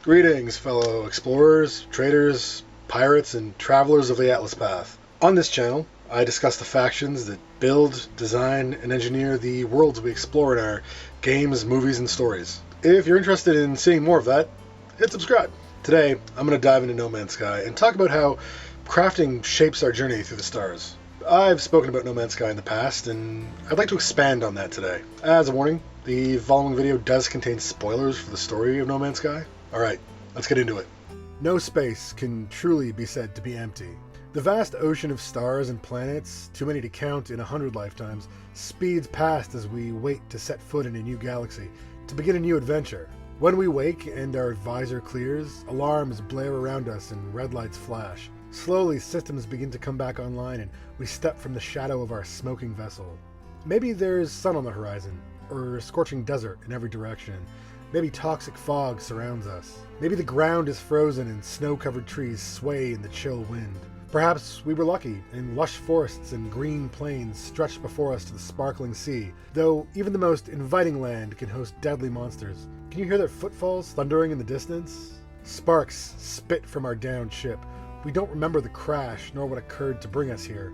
Greetings, fellow explorers, traders, pirates, and travelers of the Atlas Path. On this channel, I discuss the factions that build, design, and engineer the worlds we explore in our games, movies, and stories. If you're interested in seeing more of that, hit subscribe. Today, I'm going to dive into No Man's Sky and talk about how crafting shapes our journey through the stars. I've spoken about No Man's Sky in the past, and I'd like to expand on that today. As a warning, the following video does contain spoilers for the story of No Man's Sky. Alright, let's get into it. No space can truly be said to be empty. The vast ocean of stars and planets, too many to count in 100 lifetimes, speeds past as we wait to set foot in a new galaxy, to begin a new adventure. When we wake and our visor clears, alarms blare around us and red lights flash. Slowly, systems begin to come back online and we step from the shadow of our smoking vessel. Maybe there's sun on the horizon, or a scorching desert in every direction. Maybe toxic fog surrounds us. Maybe the ground is frozen and snow-covered trees sway in the chill wind. Perhaps we were lucky and lush forests and green plains stretched before us to the sparkling sea, though even the most inviting land can host deadly monsters. Can you hear their footfalls thundering in the distance? Sparks spit from our downed ship. We don't remember the crash nor what occurred to bring us here.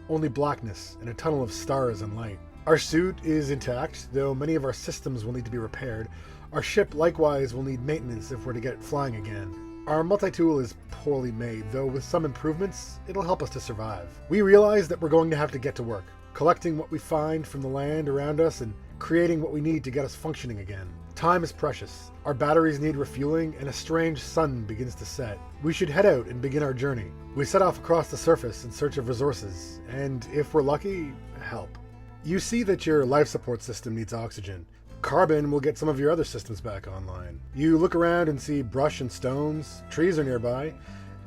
Only blackness and a tunnel of stars and light. Our suit is intact, though many of our systems will need to be repaired. Our ship likewise will need maintenance if we're to get it flying again. Our multi-tool is poorly made, though with some improvements, it'll help us to survive. We realize that we're going to have to get to work, collecting what we find from the land around us and creating what we need to get us functioning again. Time is precious. Our batteries need refueling and a strange sun begins to set. We should head out and begin our journey. We set off across the surface in search of resources, and if we're lucky, help. You see that your life support system needs oxygen. Carbon will get some of your other systems back online. You look around and see brush and stones. Trees are nearby.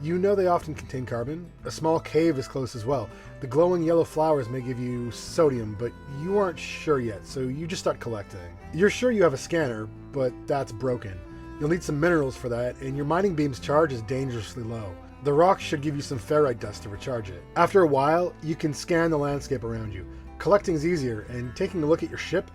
You know they often contain carbon. A small cave is close as well. The glowing yellow flowers may give you sodium, but you aren't sure yet, so you just start collecting. You're sure you have a scanner, but that's broken. You'll need some minerals for that, and your mining beam's charge is dangerously low. The rocks should give you some ferrite dust to recharge it. After a while, you can scan the landscape around you. Collecting's easier, and taking a look at your ship,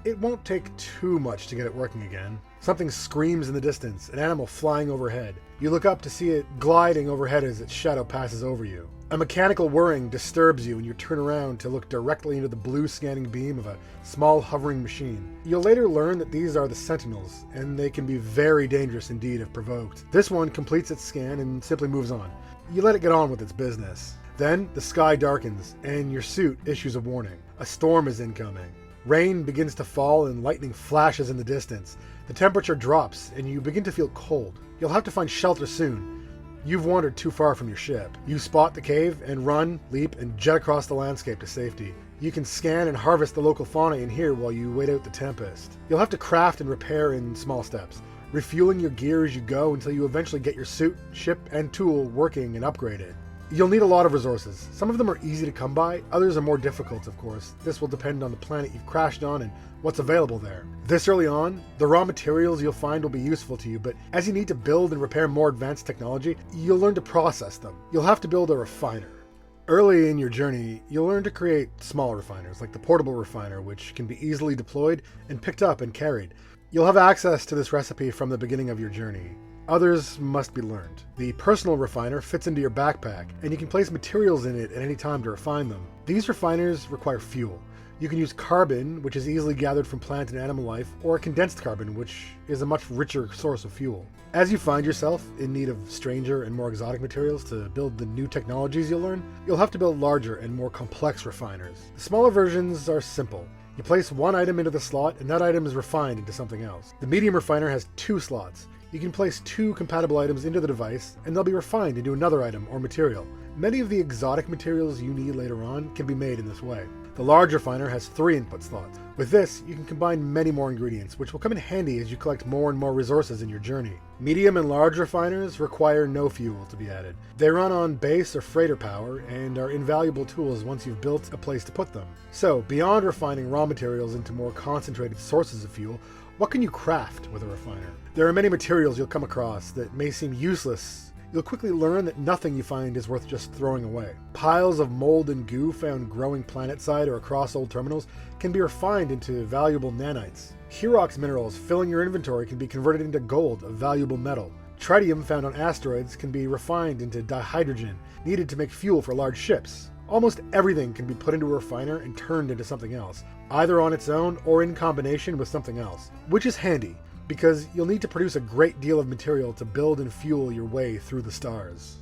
it won't take too much to get it working again. Something screams in the distance, an animal flying overhead. You look up to see it gliding overhead as its shadow passes over you. A mechanical whirring disturbs you and you turn around to look directly into the blue scanning beam of a small hovering machine. You'll later learn that these are the Sentinels, and they can be very dangerous indeed if provoked. This one completes its scan and simply moves on. You let it get on with its business. Then the sky darkens and your suit issues a warning. A storm is incoming. Rain begins to fall and lightning flashes in the distance. The temperature drops and you begin to feel cold. You'll have to find shelter soon. You've wandered too far from your ship. You spot the cave and run, leap, and jet across the landscape to safety. You can scan and harvest the local fauna in here while you wait out the tempest. You'll have to craft and repair in small steps, refueling your gear as you go until you eventually get your suit, ship, and tool working and upgraded. You'll need a lot of resources. Some of them are easy to come by, others are more difficult, of course. This will depend on the planet you've crashed on and what's available there. This early on, the raw materials you'll find will be useful to you, but as you need to build and repair more advanced technology, you'll learn to process them. You'll have to build a refiner. Early in your journey, you'll learn to create small refiners, like the portable refiner, which can be easily deployed and picked up and carried. You'll have access to this recipe from the beginning of your journey. Others must be learned. The personal refiner fits into your backpack, and you can place materials in it at any time to refine them. These refiners require fuel. You can use carbon, which is easily gathered from plant and animal life, or condensed carbon, which is a much richer source of fuel. As you find yourself in need of stranger and more exotic materials to build the new technologies you'll learn, you'll have to build larger and more complex refiners. The smaller versions are simple. You place one item into the slot, and that item is refined into something else. The medium refiner has 2 slots. You can place 2 compatible items into the device, and they'll be refined into another item or material. Many of the exotic materials you need later on can be made in this way. The large refiner has 3 input slots. With this, you can combine many more ingredients, which will come in handy as you collect more and more resources in your journey. Medium and large refiners require no fuel to be added. They run on base or freighter power and are invaluable tools once you've built a place to put them. So, beyond refining raw materials into more concentrated sources of fuel, what can you craft with a refiner? There are many materials you'll come across that may seem useless. You'll quickly learn that nothing you find is worth just throwing away. Piles of mold and goo found growing planetside or across old terminals can be refined into valuable nanites. Herox minerals filling your inventory can be converted into gold, a valuable metal. Tritium found on asteroids can be refined into dihydrogen, needed to make fuel for large ships. Almost everything can be put into a refiner and turned into something else, either on its own or in combination with something else, which is handy, because you'll need to produce a great deal of material to build and fuel your way through the stars.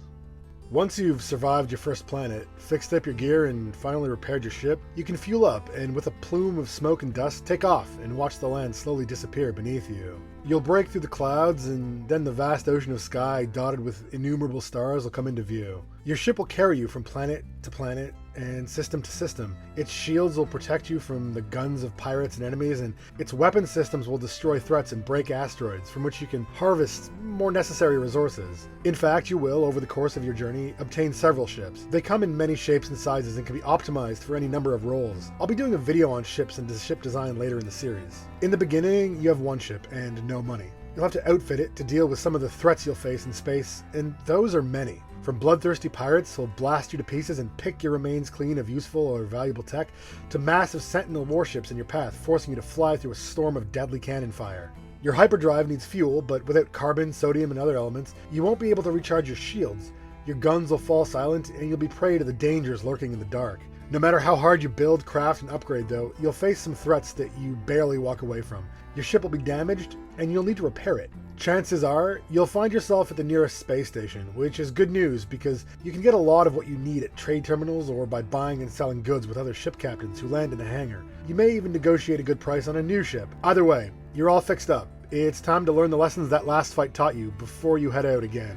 Once you've survived your first planet, fixed up your gear, and finally repaired your ship, you can fuel up and with a plume of smoke and dust, take off and watch the land slowly disappear beneath you. You'll break through the clouds, and then the vast ocean of sky dotted with innumerable stars will come into view. Your ship will carry you from planet to planet and system to system. Its shields will protect you from the guns of pirates and enemies, and its weapon systems will destroy threats and break asteroids from which you can harvest more necessary resources. In fact, you will, over the course of your journey, obtain several ships. They come in many shapes and sizes and can be optimized for any number of roles. I'll be doing a video on ships and ship design later in the series. In the beginning, you have one ship and no money. You'll have to outfit it to deal with some of the threats you'll face in space, and those are many. From bloodthirsty pirates who'll blast you to pieces and pick your remains clean of useful or valuable tech, to massive Sentinel warships in your path, forcing you to fly through a storm of deadly cannon fire. Your hyperdrive needs fuel, but without carbon, sodium, and other elements, you won't be able to recharge your shields. Your guns will fall silent, and you'll be prey to the dangers lurking in the dark. No matter how hard you build, craft, and upgrade though, you'll face some threats that you barely walk away from. Your ship will be damaged, and you'll need to repair it. Chances are, you'll find yourself at the nearest space station, which is good news because you can get a lot of what you need at trade terminals or by buying and selling goods with other ship captains who land in the hangar. You may even negotiate a good price on a new ship. Either way, you're all fixed up. It's time to learn the lessons that last fight taught you before you head out again.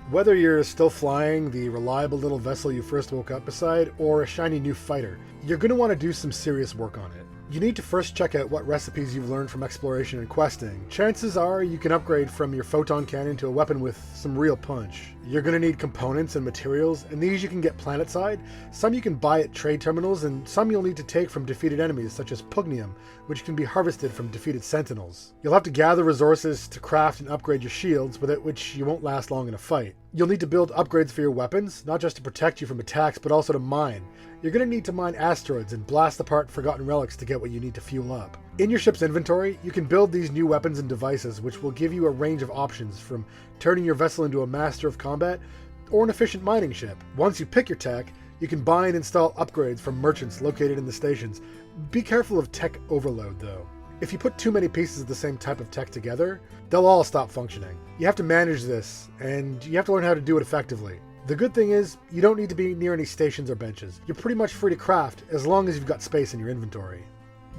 Whether you're still flying the reliable little vessel you first woke up beside or a shiny new fighter, you're going to want to do some serious work on it. You need to first check out what recipes you've learned from exploration and questing. Chances are you can upgrade from your photon cannon to a weapon with some real punch. You're going to need components and materials, and these you can get planetside. Some you can buy at trade terminals, and some you'll need to take from defeated enemies such as Pugnium, which can be harvested from defeated Sentinels. You'll have to gather resources to craft and upgrade your shields, without which you won't last long in a fight. You'll need to build upgrades for your weapons, not just to protect you from attacks, but also to mine. You're going to need to mine asteroids and blast apart forgotten relics to get what you need to fuel up. In your ship's inventory, you can build these new weapons and devices which will give you a range of options, from turning your vessel into a master of combat or an efficient mining ship. Once you pick your tech, you can buy and install upgrades from merchants located in the stations. Be careful of tech overload though. If you put too many pieces of the same type of tech together, they'll all stop functioning. You have to manage this, and you have to learn how to do it effectively. The good thing is, you don't need to be near any stations or benches. You're pretty much free to craft as long as you've got space in your inventory.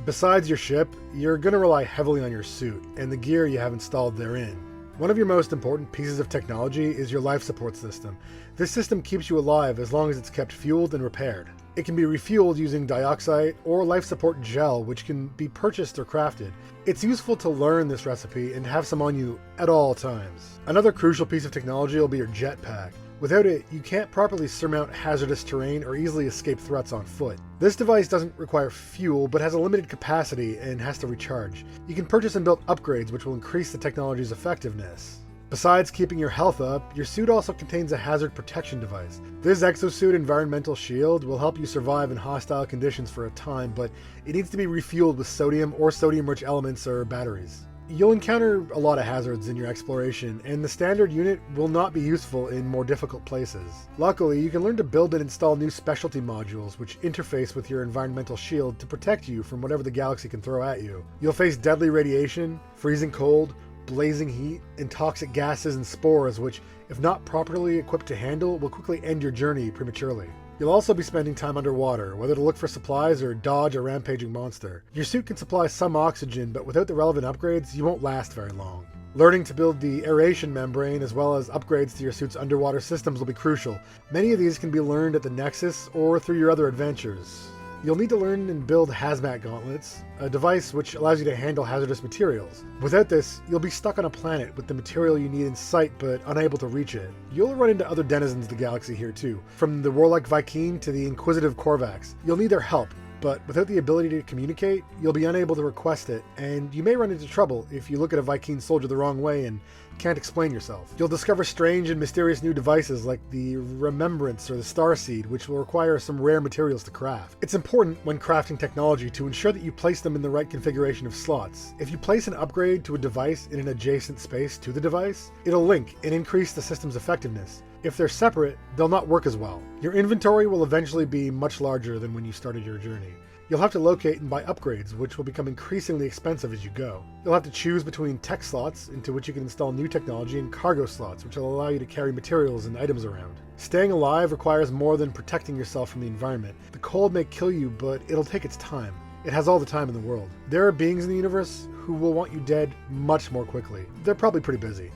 Besides your ship, you're going to rely heavily on your suit and the gear you have installed therein. One of your most important pieces of technology is your life support system. This system keeps you alive as long as it's kept fueled and repaired. It can be refueled using dioxide or life support gel, which can be purchased or crafted. It's useful to learn this recipe and have some on you at all times. Another crucial piece of technology will be your jetpack. Without it, you can't properly surmount hazardous terrain or easily escape threats on foot. This device doesn't require fuel, but has a limited capacity and has to recharge. You can purchase and build upgrades which will increase the technology's effectiveness. Besides keeping your health up, your suit also contains a hazard protection device. This exosuit environmental shield will help you survive in hostile conditions for a time, but it needs to be refueled with sodium or sodium-rich elements or batteries. You'll encounter a lot of hazards in your exploration, and the standard unit will not be useful in more difficult places. Luckily, you can learn to build and install new specialty modules which interface with your environmental shield to protect you from whatever the galaxy can throw at you. You'll face deadly radiation, freezing cold, blazing heat, and toxic gases and spores which, if not properly equipped to handle, will quickly end your journey prematurely. You'll also be spending time underwater, whether to look for supplies or dodge a rampaging monster. Your suit can supply some oxygen, but without the relevant upgrades, you won't last very long. Learning to build the aeration membrane as well as upgrades to your suit's underwater systems will be crucial. Many of these can be learned at the Nexus or through your other adventures. You'll need to learn and build hazmat gauntlets, a device which allows you to handle hazardous materials. Without this, you'll be stuck on a planet with the material you need in sight but unable to reach it. You'll run into other denizens of the galaxy here too, from the warlike Vy'keen to the inquisitive Korvax. You'll need their help, but without the ability to communicate, you'll be unable to request it, and you may run into trouble if you look at a Vy'keen soldier the wrong way and can't explain yourself. You'll discover strange and mysterious new devices like the Remembrance or the Starseed, which will require some rare materials to craft. It's important when crafting technology to ensure that you place them in the right configuration of slots. If you place an upgrade to a device in an adjacent space to the device, it'll link and increase the system's effectiveness. If they're separate, they'll not work as well. Your inventory will eventually be much larger than when you started your journey. You'll have to locate and buy upgrades, which will become increasingly expensive as you go. You'll have to choose between tech slots, into which you can install new technology, and cargo slots, which will allow you to carry materials and items around. Staying alive requires more than protecting yourself from the environment. The cold may kill you, but it'll take its time. It has all the time in the world. There are beings in the universe who will want you dead much more quickly. They're probably pretty busy.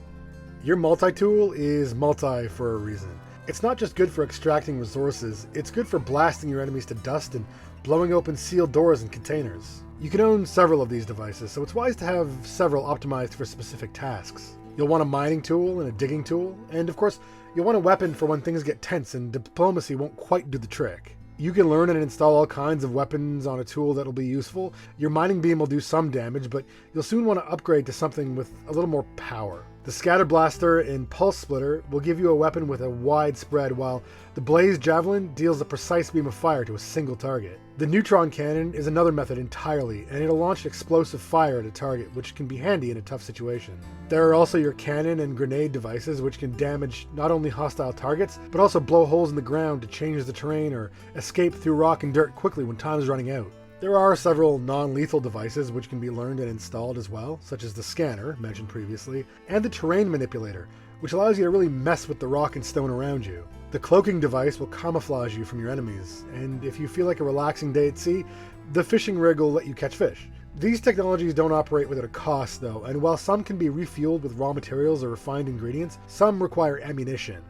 Your multi-tool is multi for a reason. It's not just good for extracting resources, it's good for blasting your enemies to dust and blowing open sealed doors and containers. You can own several of these devices, so it's wise to have several optimized for specific tasks. You'll want a mining tool and a digging tool, and of course, you'll want a weapon for when things get tense and diplomacy won't quite do the trick. You can learn and install all kinds of weapons on a tool that'll be useful. Your mining beam will do some damage, but you'll soon want to upgrade to something with a little more power. The Scatter Blaster and Pulse Splitter will give you a weapon with a wide spread, while the Blaze Javelin deals a precise beam of fire to a single target. The Neutron Cannon is another method entirely, and it'll launch explosive fire at a target, which can be handy in a tough situation. There are also your cannon and grenade devices, which can damage not only hostile targets, but also blow holes in the ground to change the terrain or escape through rock and dirt quickly when time is running out. There are several non-lethal devices which can be learned and installed as well, such as the Scanner, mentioned previously, and the Terrain Manipulator, which allows you to really mess with the rock and stone around you. The Cloaking device will camouflage you from your enemies, and if you feel like a relaxing day at sea, the Fishing Rig will let you catch fish. These technologies don't operate without a cost though, and while some can be refueled with raw materials or refined ingredients, some require ammunition.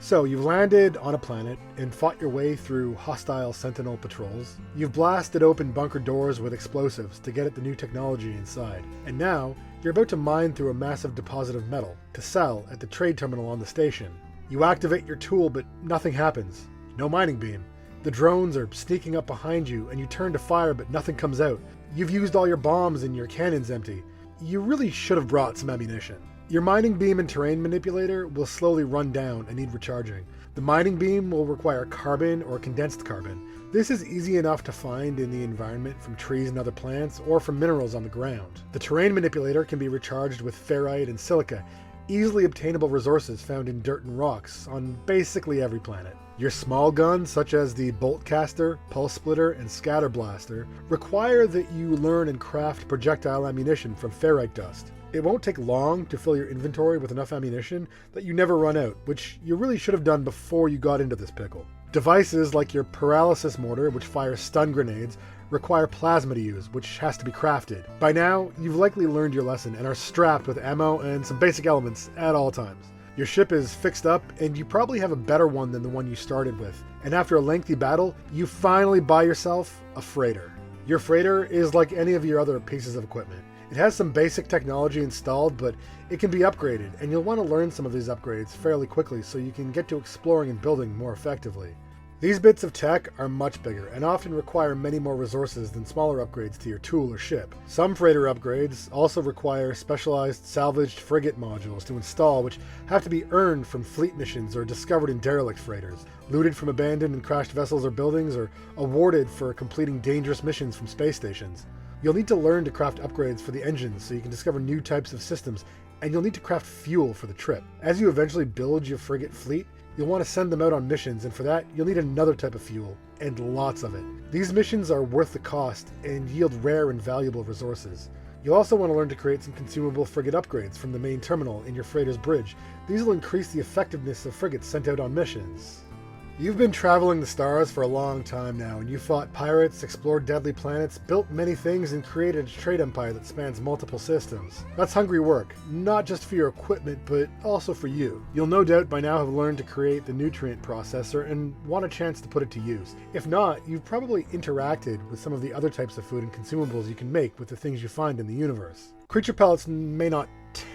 So you've landed on a planet and fought your way through hostile Sentinel patrols. You've blasted open bunker doors with explosives to get at the new technology inside. And now, you're about to mine through a massive deposit of metal to sell at the trade terminal on the station. You activate your tool, but nothing happens. No mining beam. The drones are sneaking up behind you and you turn to fire, but nothing comes out. You've used all your bombs and your cannon's empty. You really should have brought some ammunition. Your mining beam and terrain manipulator will slowly run down and need recharging. The mining beam will require carbon or condensed carbon. This is easy enough to find in the environment from trees and other plants or from minerals on the ground. The terrain manipulator can be recharged with ferrite and silica, easily obtainable resources found in dirt and rocks on basically every planet. Your small guns, such as the Bolt Caster, Pulse Splitter, and Scatter Blaster, require that you learn and craft projectile ammunition from ferrite dust. It won't take long to fill your inventory with enough ammunition that you never run out, which you really should have done before you got into this pickle. Devices like your Paralysis Mortar, which fires stun grenades, require plasma to use, which has to be crafted. By now, you've likely learned your lesson and are strapped with ammo and some basic elements at all times. Your ship is fixed up, and you probably have a better one than the one you started with. And after a lengthy battle, you finally buy yourself a freighter. Your freighter is like any of your other pieces of equipment. It has some basic technology installed, but it can be upgraded, and you'll want to learn some of these upgrades fairly quickly so you can get to exploring and building more effectively. These bits of tech are much bigger and often require many more resources than smaller upgrades to your tool or ship. Some freighter upgrades also require specialized salvaged frigate modules to install, which have to be earned from fleet missions or discovered in derelict freighters, looted from abandoned and crashed vessels or buildings, or awarded for completing dangerous missions from space stations. You'll need to learn to craft upgrades for the engines so you can discover new types of systems, and you'll need to craft fuel for the trip. As you eventually build your frigate fleet, you'll want to send them out on missions, and for that, you'll need another type of fuel, and lots of it. These missions are worth the cost and yield rare and valuable resources. You'll also want to learn to create some consumable frigate upgrades from the main terminal in your freighter's bridge. These will increase the effectiveness of frigates sent out on missions. You've been traveling the stars for a long time now, and you fought pirates, explored deadly planets, built many things, and created a trade empire that spans multiple systems. That's hungry work, not just for your equipment, but also for you. You'll no doubt by now have learned to create the nutrient processor and want a chance to put it to use. If not, you've probably interacted with some of the other types of food and consumables you can make with the things you find in the universe. Creature pellets may not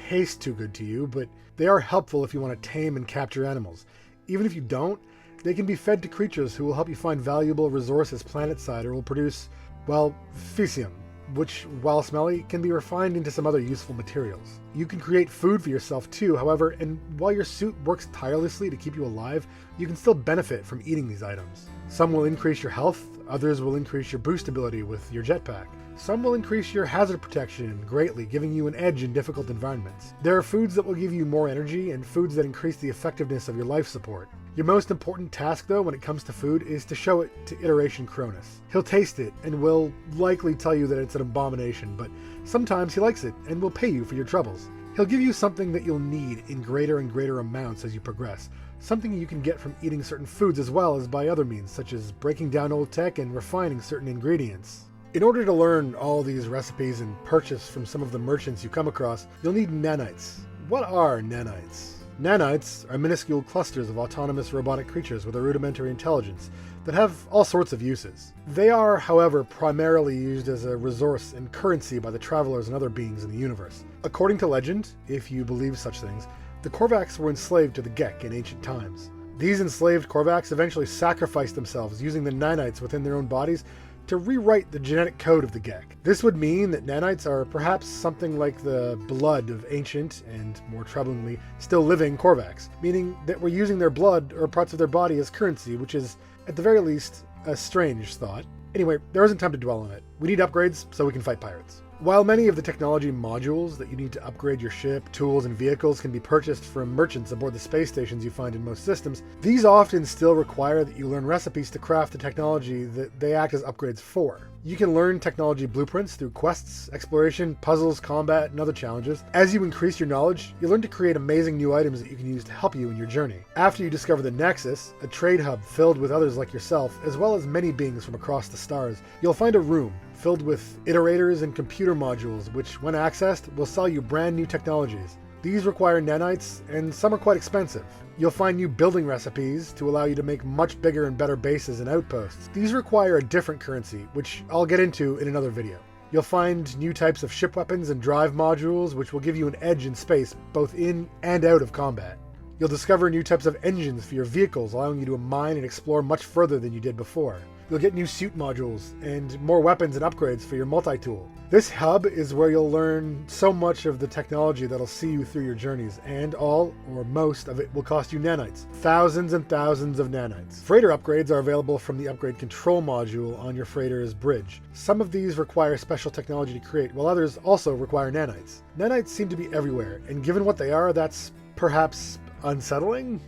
taste too good to you, but they are helpful if you want to tame and capture animals. Even if you don't, They can be fed to creatures who will help you find valuable resources planetside or will produce, well, Fecium, which, while smelly, can be refined into some other useful materials. You can create food for yourself too, however, and while your suit works tirelessly to keep you alive, you can still benefit from eating these items. Some will increase your health, others will increase your boost ability with your jetpack. Some will increase your hazard protection greatly, giving you an edge in difficult environments. There are foods that will give you more energy and foods that increase the effectiveness of your life support. Your most important task, though, when it comes to food, is to show it to Iteration Cronus. He'll taste it and will likely tell you that it's an abomination, but sometimes he likes it and will pay you for your troubles. He'll give you something that you'll need in greater and greater amounts as you progress, something you can get from eating certain foods as well as by other means, such as breaking down old tech and refining certain ingredients. In order to learn all these recipes and purchase from some of the merchants you come across, you'll need nanites. What are nanites? Nanites are minuscule clusters of autonomous robotic creatures with a rudimentary intelligence that have all sorts of uses. They are, however, primarily used as a resource and currency by the travelers and other beings in the universe. According to legend, if you believe such things, the Korvax were enslaved to the Gek in ancient times. These enslaved Korvax eventually sacrificed themselves using the nanites within their own bodies to rewrite the genetic code of the Gek. This would mean that nanites are perhaps something like the blood of ancient, and more troublingly, still living Korvax, meaning that we're using their blood or parts of their body as currency, which is, at the very least, a strange thought. Anyway, there isn't time to dwell on it. We need upgrades so we can fight pirates. While many of the technology modules that you need to upgrade your ship, tools, and vehicles can be purchased from merchants aboard the space stations you find in most systems, these often still require that you learn recipes to craft the technology that they act as upgrades for. You can learn technology blueprints through quests, exploration, puzzles, combat, and other challenges. As you increase your knowledge, you learn to create amazing new items that you can use to help you in your journey. After you discover the Nexus, a trade hub filled with others like yourself, as well as many beings from across the stars, you'll find a room filled with iterators and computer modules, which, when accessed, will sell you brand new technologies. These require nanites, and some are quite expensive. You'll find new building recipes to allow you to make much bigger and better bases and outposts. These require a different currency, which I'll get into in another video. You'll find new types of ship weapons and drive modules, which will give you an edge in space, both in and out of combat. You'll discover new types of engines for your vehicles, allowing you to mine and explore much further than you did before. You'll get new suit modules and more weapons and upgrades for your multi-tool. This hub is where you'll learn so much of the technology that'll see you through your journeys, and all, or most of it, will cost you nanites. Thousands and thousands of nanites. Freighter upgrades are available from the upgrade control module on your freighter's bridge. Some of these require special technology to create, while others also require nanites. Nanites seem to be everywhere, and given what they are, that's perhaps unsettling?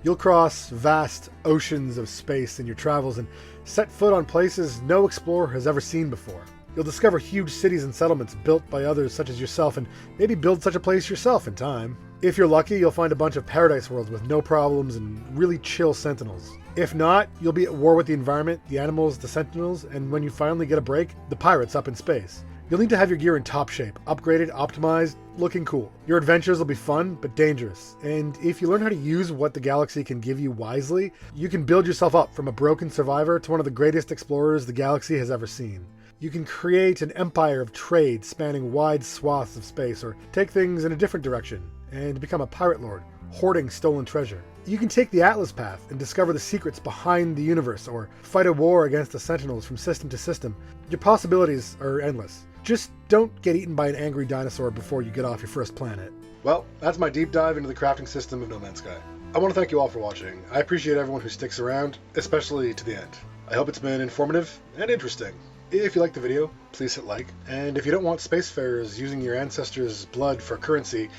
You'll cross vast oceans of space in your travels and set foot on places no explorer has ever seen before. You'll discover huge cities and settlements built by others such as yourself, and maybe build such a place yourself in time. If you're lucky, you'll find a bunch of paradise worlds with no problems and really chill sentinels. If not, you'll be at war with the environment, the animals, the sentinels, and when you finally get a break, the pirates up in space. You'll need to have your gear in top shape, upgraded, optimized, looking cool. Your adventures will be fun, but dangerous. And if you learn how to use what the galaxy can give you wisely, you can build yourself up from a broken survivor to one of the greatest explorers the galaxy has ever seen. You can create an empire of trade spanning wide swaths of space, or take things in a different direction and become a pirate lord, hoarding stolen treasure. You can take the Atlas path and discover the secrets behind the universe, or fight a war against the Sentinels from system to system. Your possibilities are endless. Just don't get eaten by an angry dinosaur before you get off your first planet. Well, that's my deep dive into the crafting system of No Man's Sky. I want to thank you all for watching. I appreciate everyone who sticks around, especially to the end. I hope it's been informative and interesting. If you liked the video, please hit like. And if you don't want spacefarers using your ancestors' blood for currency,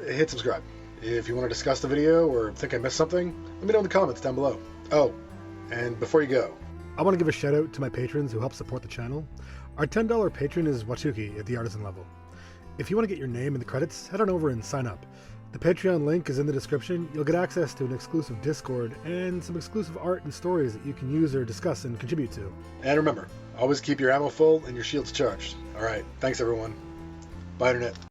hit subscribe. If you want to discuss the video or think I missed something, let me know in the comments down below. Oh, and before you go, I want to give a shout out to my patrons who help support the channel. Our $10 patron is Watuki at the artisan level. If you want to get your name in the credits, head on over and sign up. The Patreon link is in the description. You'll get access to an exclusive Discord and some exclusive art and stories that you can use or discuss and contribute to. And remember, always keep your ammo full and your shields charged. Alright, thanks everyone. Bye, Internet.